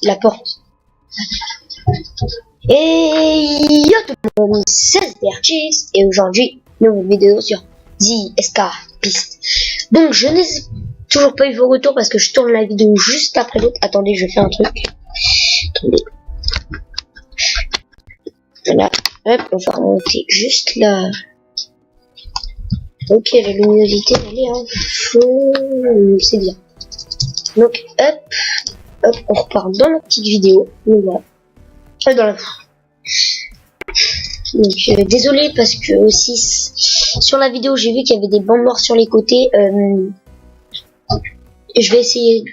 la porte. Et yo tout le monde, c'est Berchis et aujourd'hui, nouvelle vidéo sur The Escapist. Donc je n'ai toujours pas eu vos retours parce que je tourne la vidéo juste après l'autre. Attendez, je fais un truc. Attendez. Voilà, hop, on va remonter juste là. Ok, la luminosité elle est en fond, c'est bien. Donc hop, on repart dans la petite vidéo. Donc voilà. Dans la... Donc désolé parce que aussi sur la vidéo j'ai vu qu'il y avait des bandes noires sur les côtés. Je vais essayer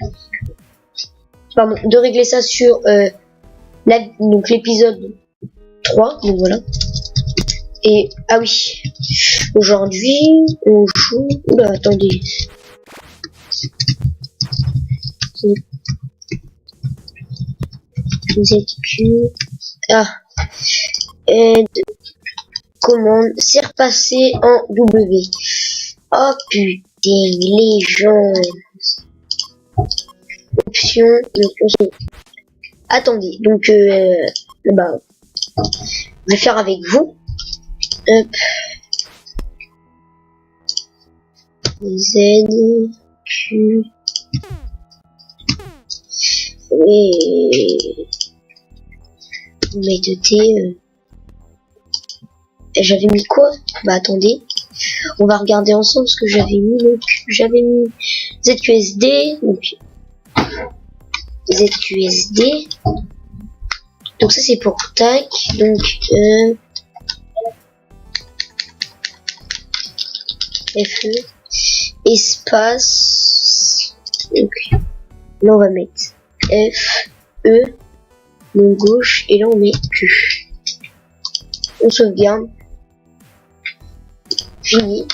de régler ça sur donc l'épisode 3. Donc voilà. Et ah oui, aujourd'hui on joue. Oula, attendez. ZQ. Ah. Aide. Commande. C'est repassé en W. Oh putain, les gens. Option. Donc, attendez. Donc, bah, je vais faire avec vous. Hop. Z. Q. Oui. Mais de T. J'avais mis quoi? Bah attendez. On va regarder ensemble ce que j'avais mis. Donc j'avais mis ZQSD. Donc ZQSD. Donc ça c'est pour tac. Donc FE espace. Donc là on va mettre F E donc gauche et là on met Q. On sauvegarde. Fini.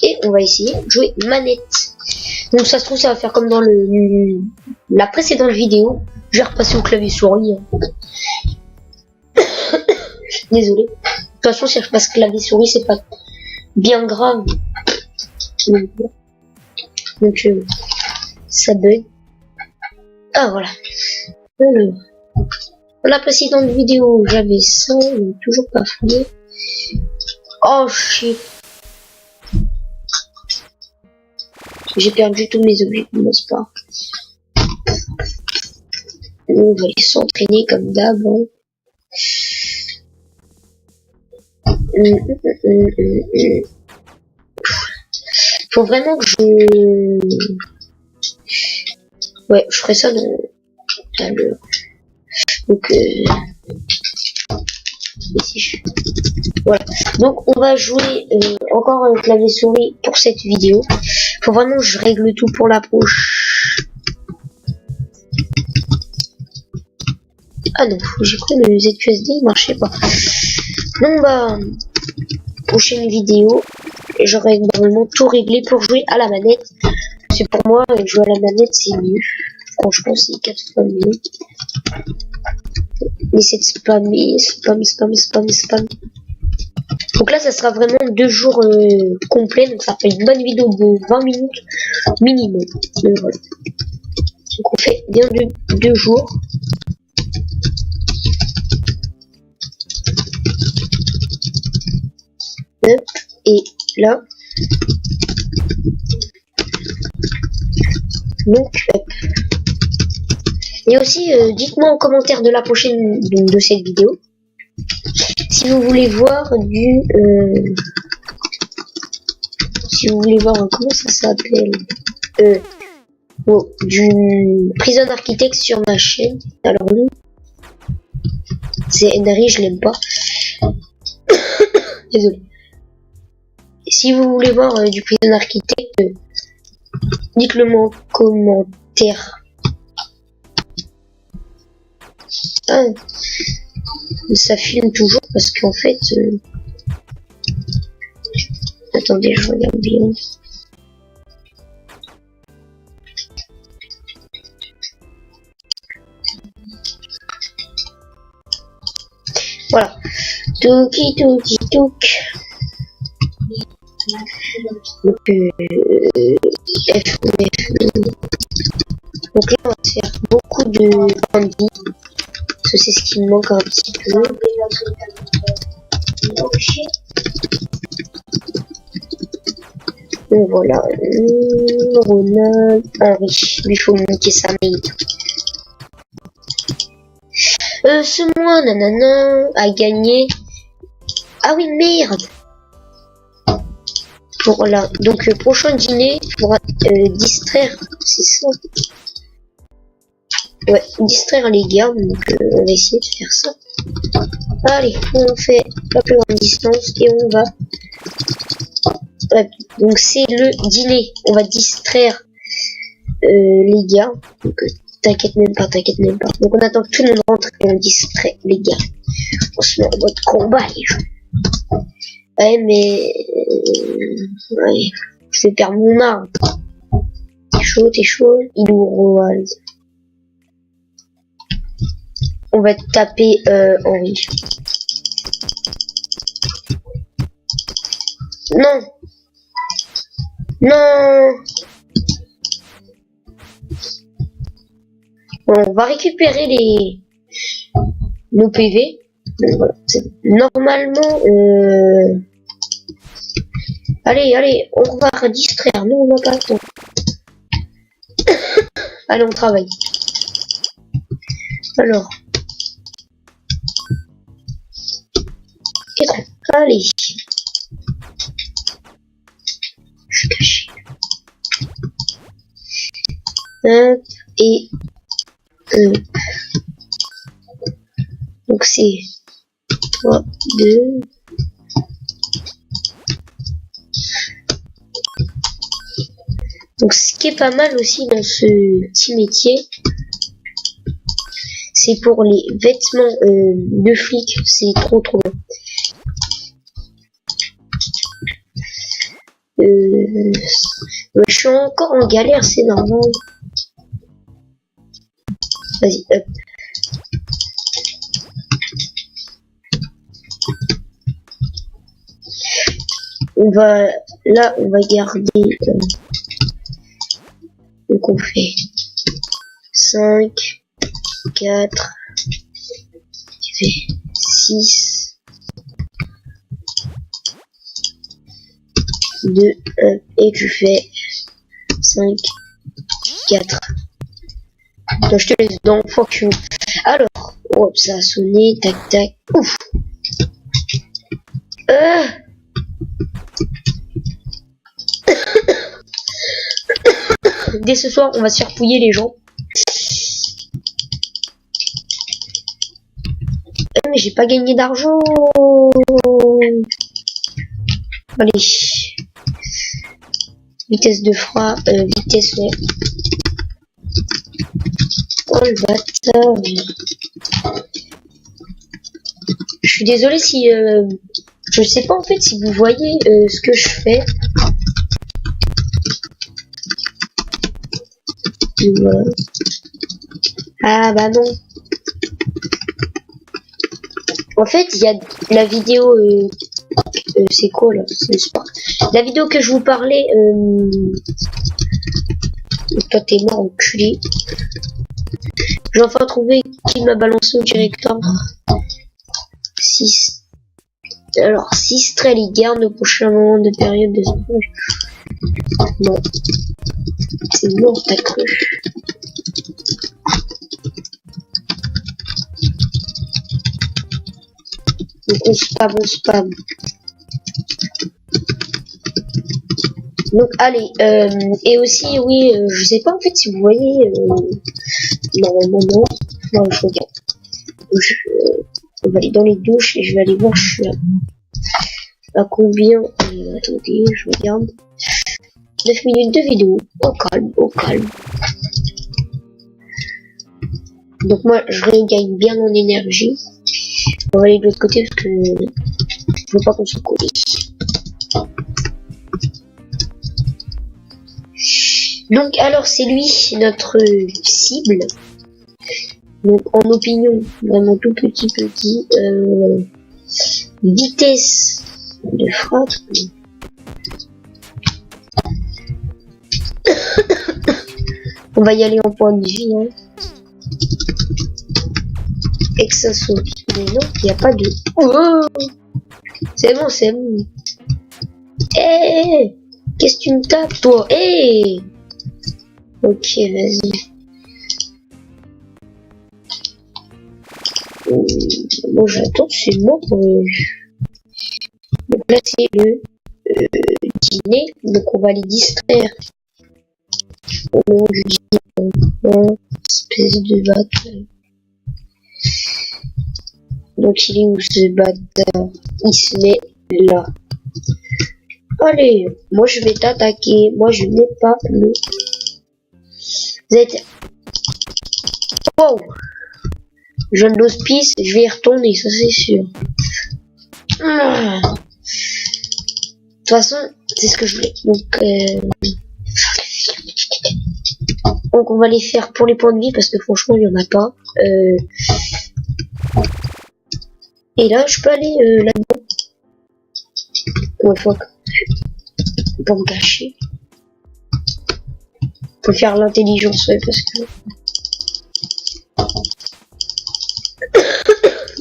Et on va essayer de jouer manette. Donc ça se trouve ça va faire comme dans la précédente vidéo. Je vais repasser au clavier souris. Désolé. De toute façon si je passe clavier souris c'est pas bien grave. Donc ça bug. Ah voilà. Alors, dans la précédente vidéo j'avais ça, mais toujours pas fini. Oh shit. J'ai perdu tous mes objets, n'est-ce pas? On va les s'entraîner comme d'hab. Faut vraiment que je... Ouais, je ferai ça dans... Alors... Donc, ici, je... Voilà. Donc, on va jouer encore un clavier souris pour cette vidéo. Faut vraiment que je règle tout pour la prochaine. Ah non, j'ai cru le ZQSD, il marchait pas. Donc, bah, prochaine vidéo, j'aurai normalement tout réglé pour jouer à la manette. C'est pour moi, jouer à la manette, c'est mieux. Franchement, c'est 4 fois mieux. Mais c'est spam. Donc là, ça sera vraiment 2 jours complets. Donc ça fait une bonne vidéo de 20 minutes minimum. Donc voilà. Donc on fait bien 2 jours. Hop, et là. Donc hop. Et aussi, dites-moi en commentaire de la prochaine de cette vidéo si vous voulez voir du si vous voulez voir comment ça s'appelle du Prison Architect sur ma chaîne. Alors lui c'est Henry, je l'aime pas. Désolé. Si vous voulez voir du Prison Architect, dites-le moi en commentaire. Ah, ça filme toujours parce qu'en fait attendez, je regarde bien. Voilà. Toki. Donc F. Donc là on va se faire beaucoup beaucoup de points de vie. Parce que c'est ce qui me manque un petit peu. Donc voilà. Ronald. Henri. Lui, il faut me niquer sa main. Ce mois, nanana, a gagné. Ah oui, merde. Pour là. Donc, prochain dîner, il faudra distraire. C'est ça. Ouais, distraire les gars. Donc, on va essayer de faire ça. Allez, on fait la plus grande distance et on va. Ouais, donc, c'est le dîner. On va distraire les gars. Donc, t'inquiète même pas, t'inquiète même pas. Donc, on attend que tout le monde rentre et on distrait les gars. On se met en mode combat, les gens. Ouais, mais ouais, je vais perdre mon arme. T'es chaud, il nous Roald. On va taper Henri. Non. Non. Bon, on va récupérer nos PV. Donc, voilà. Normalement, allez, on va distraire. Non, on n'a pas le temps. Allez, on travaille. Alors. Allez. Je suis caché. Hop, et donc c'est 3, 2. Donc ce qui est pas mal aussi dans ce petit métier, c'est pour les vêtements de flics, c'est trop bien. Je suis encore en galère, c'est normal. Vas-y, hop. On va garder. Donc on fait 5, 4, tu fais 6, 2, et tu fais 5, 4. Donc je te laisse dans fuck you. Alors, hop, ça a sonné, tac tac, ouf. Dès ce soir, on va se faire fouiller les gens. Mais j'ai pas gagné d'argent. Allez. Vitesse de frappe, vitesse, ouais. Oh le bâtard. Je suis désolé si... je sais pas en fait si vous voyez ce que je fais. Voilà. Ah bah non. En fait, il y a la vidéo... c'est quoi là? C'est pas... La vidéo que je vous parlais... Toi t'es mort enculé. J'ai enfin trouvé qui m'a balancé au directeur. 6. Alors 6 traits les gardes au prochain moment de période de stage. Non. C'est mort ta cruche. Donc on spam. Donc allez, et aussi oui, je sais pas en fait si vous voyez, normalement non, je regarde. On va aller dans les douches et je vais aller voir je suis à combien, attendez, je regarde. 9 minutes de vidéo, au calme. Donc moi je regagne bien en énergie. On va aller de l'autre côté parce que je veux pas qu'on se colle. Donc alors c'est lui notre cible. Donc en opinion vraiment tout petit vitesse de frappe. On va y aller en point de vie hein. Et que ça saute. Mais non, il n'y a pas de... Oh, c'est bon, c'est bon. Hé, qu'est-ce que tu me tapes, toi? Hé. Ok, vas-y. Moi, j'attends, c'est bon. Donc là, c'est le dîner. Donc, on va les distraire. Au nom du dîner. Espèce de bâtard. Donc, il est où ce bâtard? Il se met là. Allez, moi je vais t'attaquer. Moi je n'ai pas le... Vous êtes... Wow. Je viens de l'hospice, je vais y retourner, ça c'est sûr. De toute façon, c'est ce que je voulais. Donc on va les faire pour les points de vie parce que franchement il n'y en a pas. Et là je peux aller là-dedans. Ouais, fuck. Pour me cacher. Faut faire l'intelligence, ouais, parce que...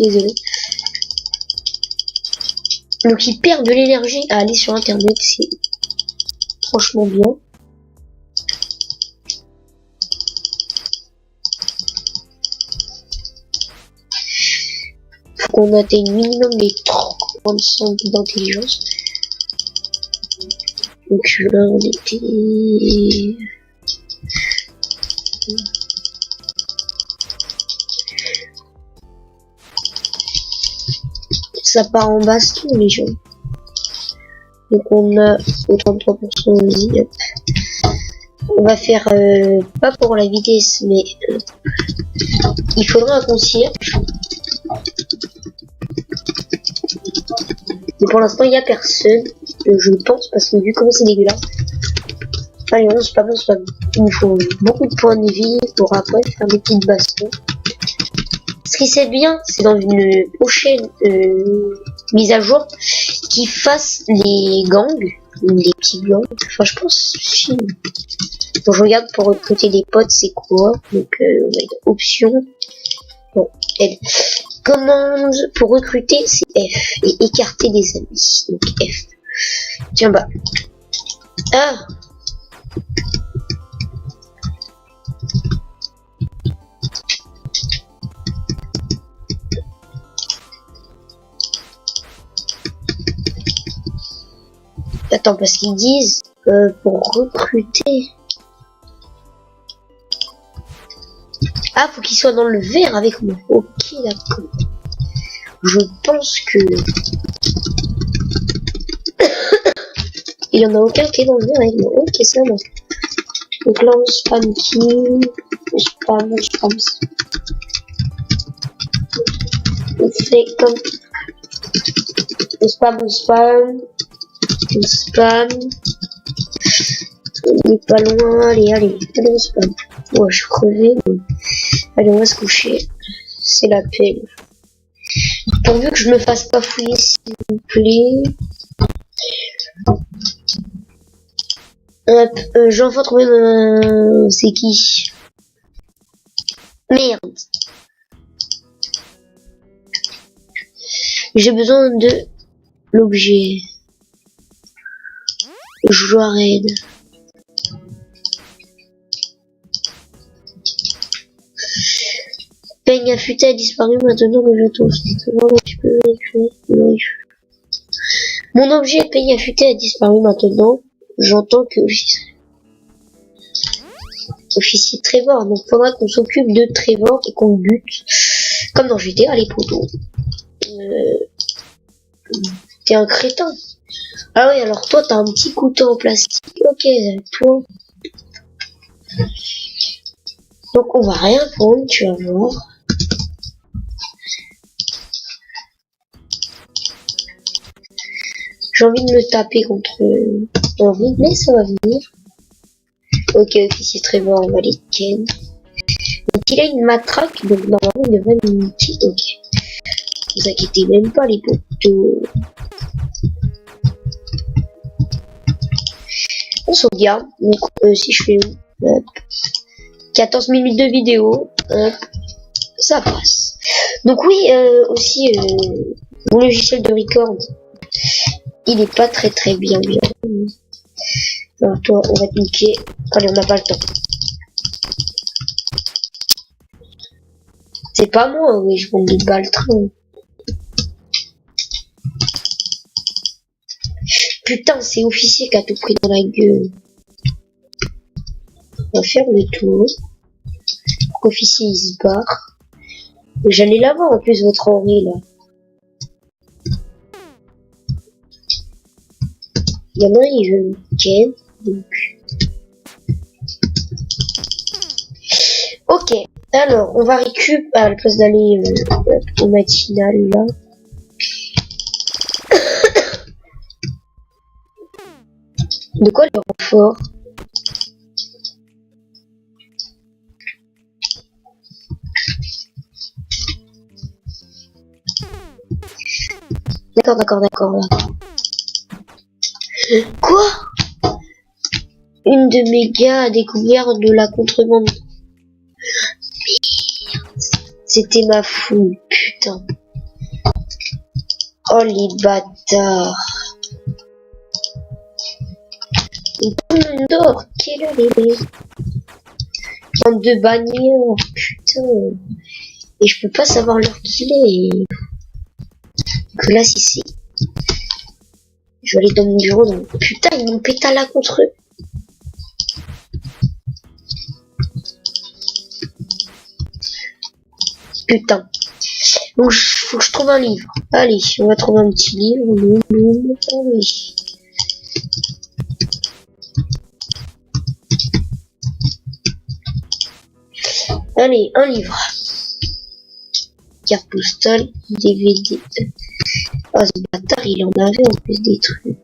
Désolé. Donc ils perdent de l'énergie à aller sur internet, c'est franchement bien. Faut qu'on atteigne minimum les 35 d'intelligence. Donc là on était... Ça part en baston les gens. Donc on a au 33%, vas-y, hop. On va faire pas pour la vitesse, mais il faudra un concierge. Mais pour l'instant il n'y a personne, je pense, parce que vu comment c'est dégueulasse. Allez, non, c'est pas bon, c'est pas bon. Il nous faut beaucoup de points de vie pour après faire des petites bastons. Ce qui c'est bien, c'est dans une prochaine mise à jour qui fasse les gangs, les petits gangs. Enfin, je pense si. Bon, je regarde pour recruter des potes, c'est quoi. Donc, on va être option. Bon, aide. Commande pour recruter, c'est F. Et écarter des amis. Donc F. Tiens, bah. Ah. Attends, parce qu'ils disent pour recruter. Ah, faut qu'il soit dans le vert avec moi. Ok, d'accord. Je pense que... Il y en a aucun qui est dans le vert avec moi. Ok, ça va. Donc là, on spam qui? On spam. On fait comme... On spam. On est pas loin. Allez, on spam. Ouais, je suis crevé. Mais... Allez, on va se coucher. C'est la peine. Pourvu que je me fasse pas fouiller, s'il vous plaît. Hop, j'ai enfin trouvé mon... C'est qui? Merde. J'ai besoin de l'objet. Joueur raid. Peigne affûté a disparu maintenant que je trouve. Mon objet peigne affûté a disparu maintenant. J'entends que officier Trevor. Donc faudra qu'on s'occupe de Trevor et qu'on le bute. Comme dans GTA les poteaux. T'es un crétin. Ah oui, alors toi t'as un petit couteau en plastique. Ok, toi. Donc on va rien prendre, tu vas voir. J'ai envie de me taper contre... envie, mais ça va venir. Ok, officier Trevor, on va les ken. Donc il a une matraque, donc normalement il devrait me niquer. Ok. Ne vous inquiétez même pas les poteaux. On sauvegarde. Donc si je fais 14 minutes de vidéo. hop, ça passe. Donc oui, aussi, mon logiciel de record, il est pas très bien. Alors toi, on va te niquer. Allez, on n'a pas le temps. C'est pas moi, oui, je m'en dis pas le train. Putain, c'est officier qui a tout pris dans la gueule. On va faire le tour. Officier, il se barre. J'allais là-bas en plus, votre Henri, là. Il y en a un, il veut me ken. Donc. Ok, alors, on va récupérer à la place d'aller au matinal, là. De quoi le renfort? D'accord, là. Quoi? Une de mes gars a découvert de la contrebande. C'était ma fouille, putain. Oh les bâtards. Une tonne d'or, quelle heure il est? 32 bannières, putain. Et je peux pas savoir l'heure qu'il est. Que là, si c'est... Je vais aller dans mon bureau, donc... Putain, ils m'ont pété là contre eux. Putain. Donc, faut que je trouve un livre. Allez, on va trouver un petit livre. Allez. Allez, un livre. Carte postale, DVD. Ah, ce bâtard, il en avait en plus des trucs.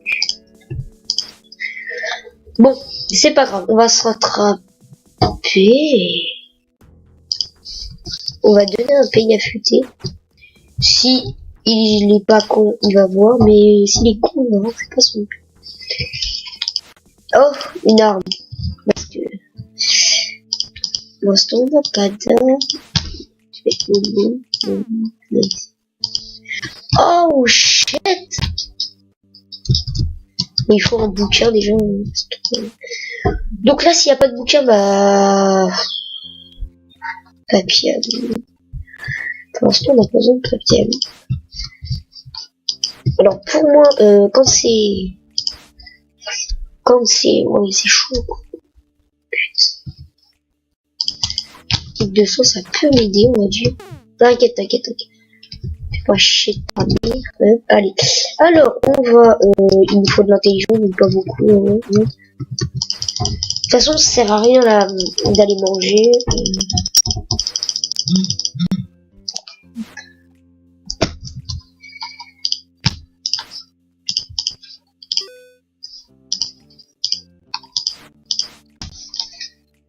Bon, c'est pas grave, on va se rattraper. On va donner un pays affûté. Si il est pas con, il va voir, mais s'il est con, on va rentrer pas son but. Oh, une arme. Parce que... Pour l'instant, on n'a pas d'arme. Je vais le bon. Oh shit! Il faut un bouquin déjà. Donc là, s'il n'y a pas de bouquin, bah... Papier. Pour l'instant, on n'a pas besoin de papier. Alors pour moi, quand c'est... Ouais, c'est chaud. Putain. Kick de son, ça peut m'aider, on va dire. T'inquiète. Fais pas chier de ta mère. Allez. Alors, on va... il nous faut de l'intelligence, mais pas beaucoup. De toute façon, ça sert à rien d'aller manger.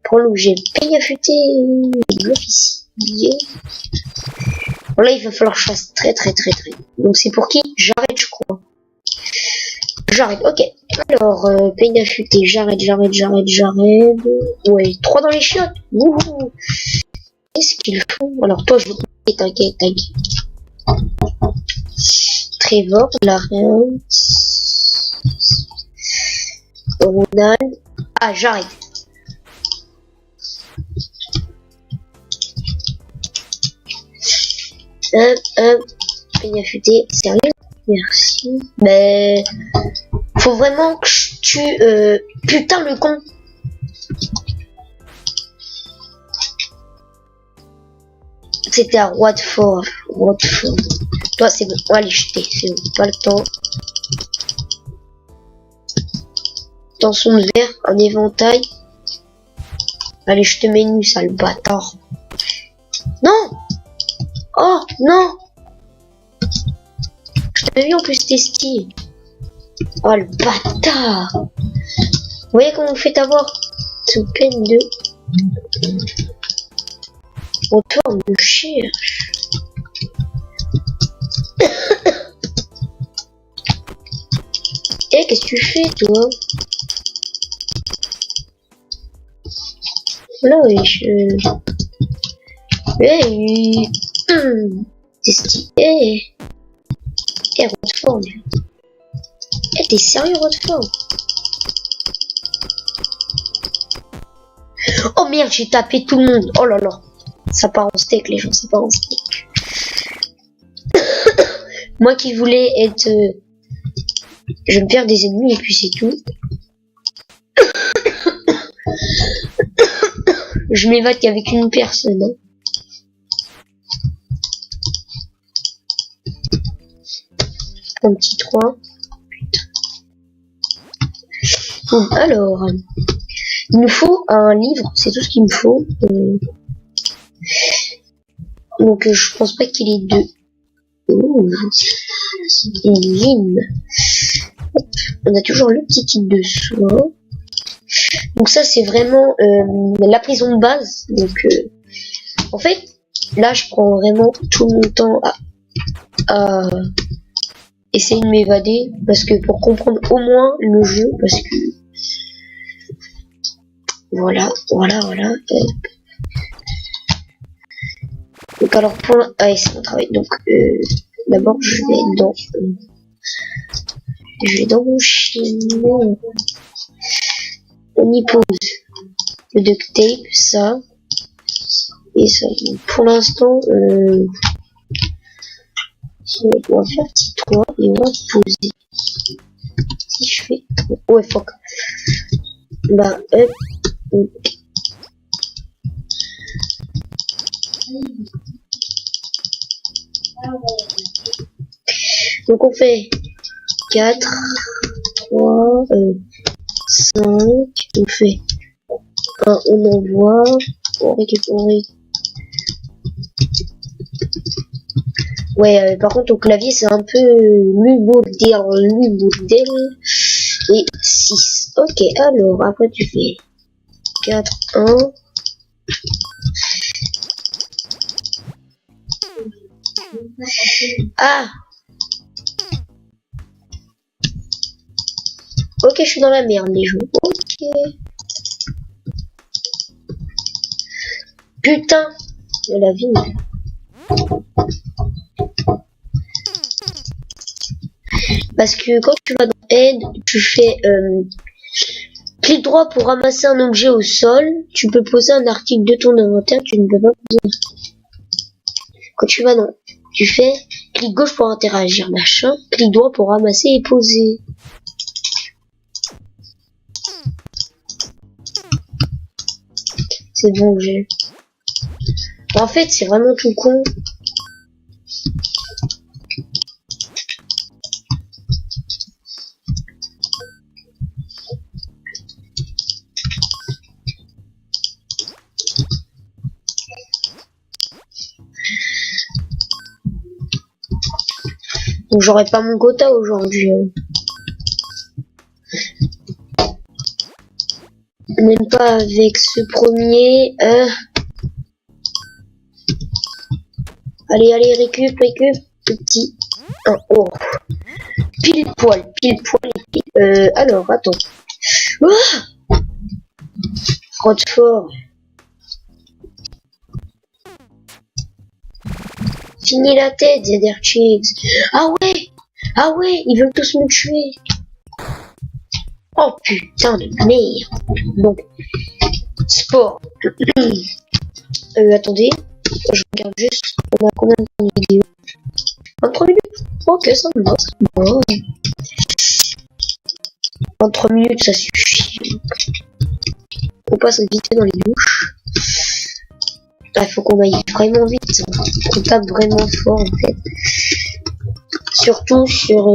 Pour l'objet pays affûté, l'officier. Bon, là, il va falloir que je fasse très. Donc, c'est pour qui? J'arrête, je crois. J'arrête, ok. Alors, pays affûté, j'arrête. Ouais, 3 dans les chiottes. Wouhou. Qu'est-ce qu'ils font? Alors, toi, je vais t'inquiète. Trevor, Larry, Ronald. Ah, j'arrête. Pays affûté, sérieux? Merci. Mais faut vraiment que je tue putain le con. C'était à Watford. Toi c'est bon, on va aller jeter, c'est bon, pas le temps. Tension de verre, un éventail. Allez, je te mets nu, sale bâtard. Non! Oh non! Je t'avais vu en plus tester. Oh le bâtard! Vous voyez comment vous faites avoir sous peine de... Retour me cherche. Eh, qu'est-ce que tu fais toi? Là oui, Hey, t'es stylé. Eh, Rodford. Eh, t'es sérieux, Rodford? Oh merde, j'ai tapé tout le monde. Oh là là. Ça part en steak, les gens, ça part en steak. Moi qui voulais être... je me perds des ennemis et puis c'est tout. Je m'évade qu'avec une personne. Hein. Un petit 3. Bon, alors, il nous faut un livre, c'est tout ce qu'il me faut. Donc je pense pas qu'il ait deux. Ouh, une ligne. Hop, on a toujours le petit kit de soin. Donc ça c'est vraiment la prison de base. Donc en fait, là je prends vraiment tout mon temps à essayer de m'évader parce que pour comprendre au moins le jeu, parce que voilà. Donc alors pour c'est mon travail. Donc d'abord je vais dans mon chaînon. On y pose le duct tape, ça et ça. Donc, pour l'instant, on va faire petit 3 et on va poser. Si je fais, ouais, fuck. Bah, donc on fait 4, 3, 5, on fait 1, on envoie, on récupère. Ouais, par contre au clavier c'est un peu bordel. Et 6. Ok, alors après tu fais 4, 1. Ah! Ok, je suis dans la merde, les gens. Ok. Putain! De la vie. Parce que quand tu vas dans Aide, tu fais clic droit pour ramasser un objet au sol. Tu peux poser un article de ton inventaire. Tu ne peux pas poser. Quand tu vas dans... Tu fais clic gauche pour interagir, machin. Clic droit pour ramasser et poser. C'est bon, j'ai... En fait, c'est vraiment tout con. Donc j'aurai pas mon quota aujourd'hui. Même pas avec ce premier. Allez, récup, petit. Oh. Pile poil. Alors, attends. Rodford. Finis la tête, Zederchicks. Ah ouais, ils veulent tous me tuer. Oh putain de merde. Donc, sport. Attendez. Je regarde juste. On a combien de temps de vidéo? 23 minutes. Ok, ça me va. Bon. 23 minutes, ça suffit. On passe vite dans les douches. Il faut qu'on aille vraiment vite. Hein. On tape vraiment fort en fait. Surtout sur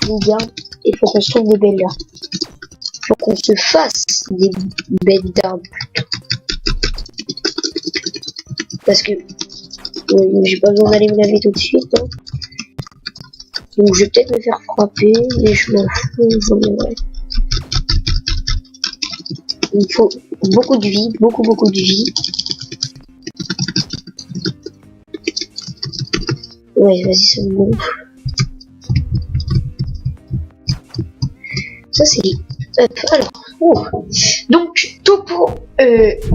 les gardes. Il faut qu'on se trouve des belles armes. Il faut qu'on se fasse des belles d'armes plutôt. Parce que j'ai pas besoin d'aller me laver tout de suite. Hein. Donc je vais peut-être me faire frapper, mais je m'en fous. Il faut beaucoup de vie, beaucoup de vie. Ouais, vas-y, ça me gonfle. Ça c'est... Hop, alors. Donc, topo.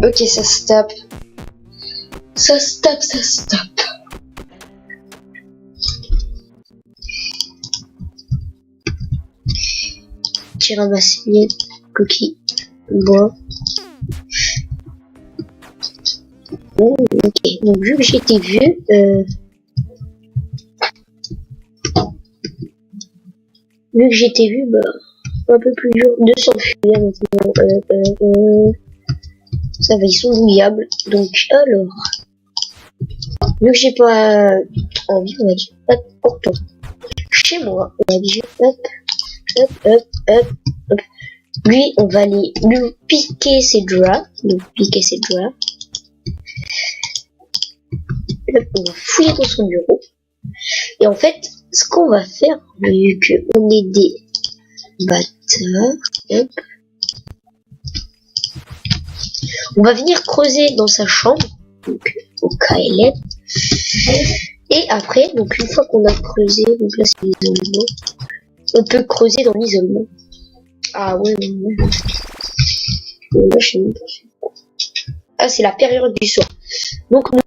Ok, ça se tape. Ça se tape, ça se tape. J'ai ramassé les cookies. Bois. Oh, ok. Donc vu que j'étais vieux, bah, un peu plus dur de s'enfuir maintenant. Ça va, ils sont bouillables. Donc alors, vu que j'ai pas envie, on va dire, hop, pourtant, chez moi, on va dire, hop, hop, hop, hop, hop. Lui, on va aller lui piquer ses draps. Donc piquer ses draps. Hop, on va fouiller dans son bureau. Et en fait, ce qu'on va faire, vu qu'on est des bâtards, hop, on va venir creuser dans sa chambre, donc au KLM. Et après, donc une fois qu'on a creusé, donc là c'est l'isolement, on peut creuser dans l'isolement. Ah ouais, là je sais même pas. Ah, c'est la période du soir. Donc nous,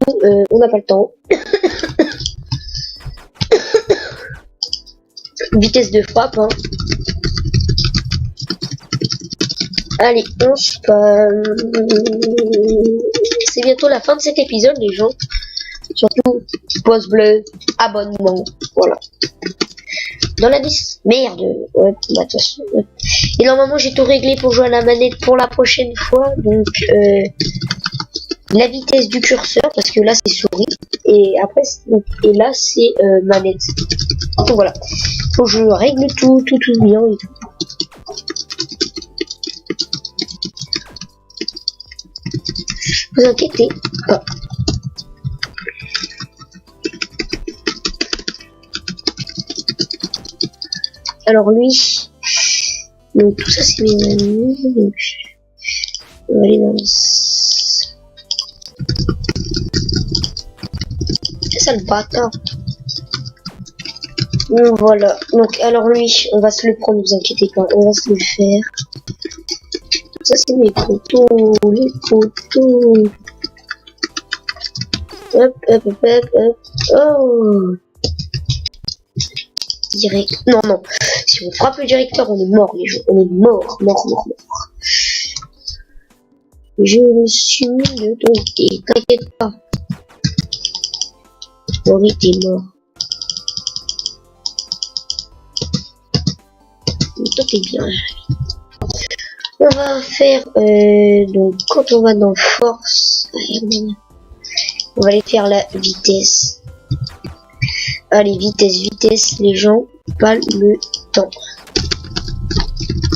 on n'a pas le temps. Vitesse de frappe, hein. Allez, on spam. C'est bientôt la fin de cet épisode, les gens. Surtout, pouce bleu, abonnement, voilà. Dans la liste, merde, ouais, bah, de toute façon, ouais. Et normalement, j'ai tout réglé pour jouer à la manette pour la prochaine fois, donc, la vitesse du curseur, parce que là, c'est souris, et après, et là, c'est manette. Donc voilà, faut que je règle tout bien et tout. Vous inquiétez pas. Alors lui, donc tout ça c'est mes amis, donc on va aller dans c'est ça le bâtard. Donc voilà, donc alors lui, on va se le prendre, vous inquiétez pas, on va se le faire. Ça c'est mes poteaux, les poteaux. Hop, hop, hop, hop, hop. Oh, direct. Non, non. Si on frappe le directeur, on est mort, les gens. On est mort. Je me suis mis dedans. Et t'inquiète pas. Oui, t'es mort. Mais toi, t'es bien. On va faire, donc, quand on va dans force, on va aller faire la vitesse. Allez, vitesse, les gens, pas le temps.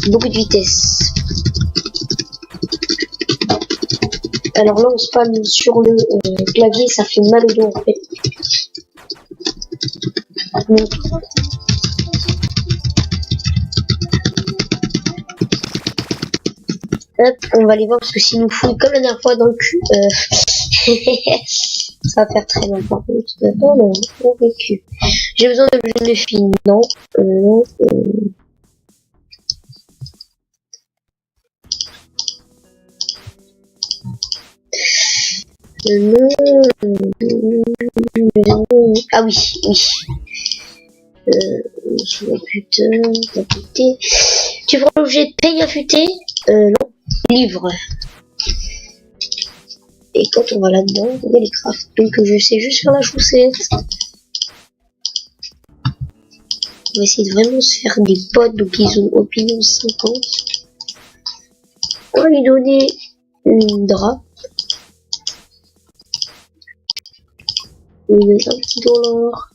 Beaucoup de vitesse. Alors là, on spam sur le clavier, ça fait mal au dos en fait. Donc, hop, on va aller voir parce que s'il nous fouille comme la dernière fois dans le cul, ça va faire très mal par contre. Oh non, mon vécu. J'ai besoin de jeune fille. Non, non, ah oui, oui. Putain, t'as pété. Tu feras l'objet de paye affûtée? Non. Livre. Et quand on va là-dedans, il y a les crafts. Donc je sais juste faire la chaussette. On va essayer de vraiment se faire des potes. Donc ils ont opinion 50. On va lui donner une drap. On lui met un petit dollar.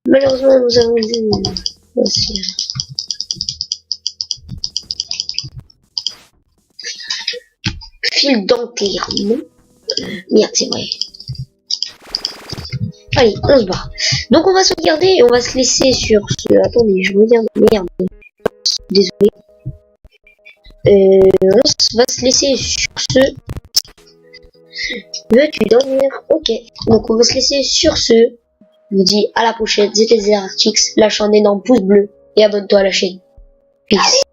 Malheureusement, nous avons vu. Voici. Fil dentaire, non? Merde, c'est vrai. Allez, on se barre. Donc on va sauvegarder et on va se laisser sur ce... Attendez, je regarde. Merde. Désolé. On va se laisser sur ce... Veux-tu dormir? Ok. Donc on va se laisser sur ce. Je vous dis à la prochaine. C'était ZerArtix. Lâche un énorme pouce bleu et abonne-toi à la chaîne. Peace.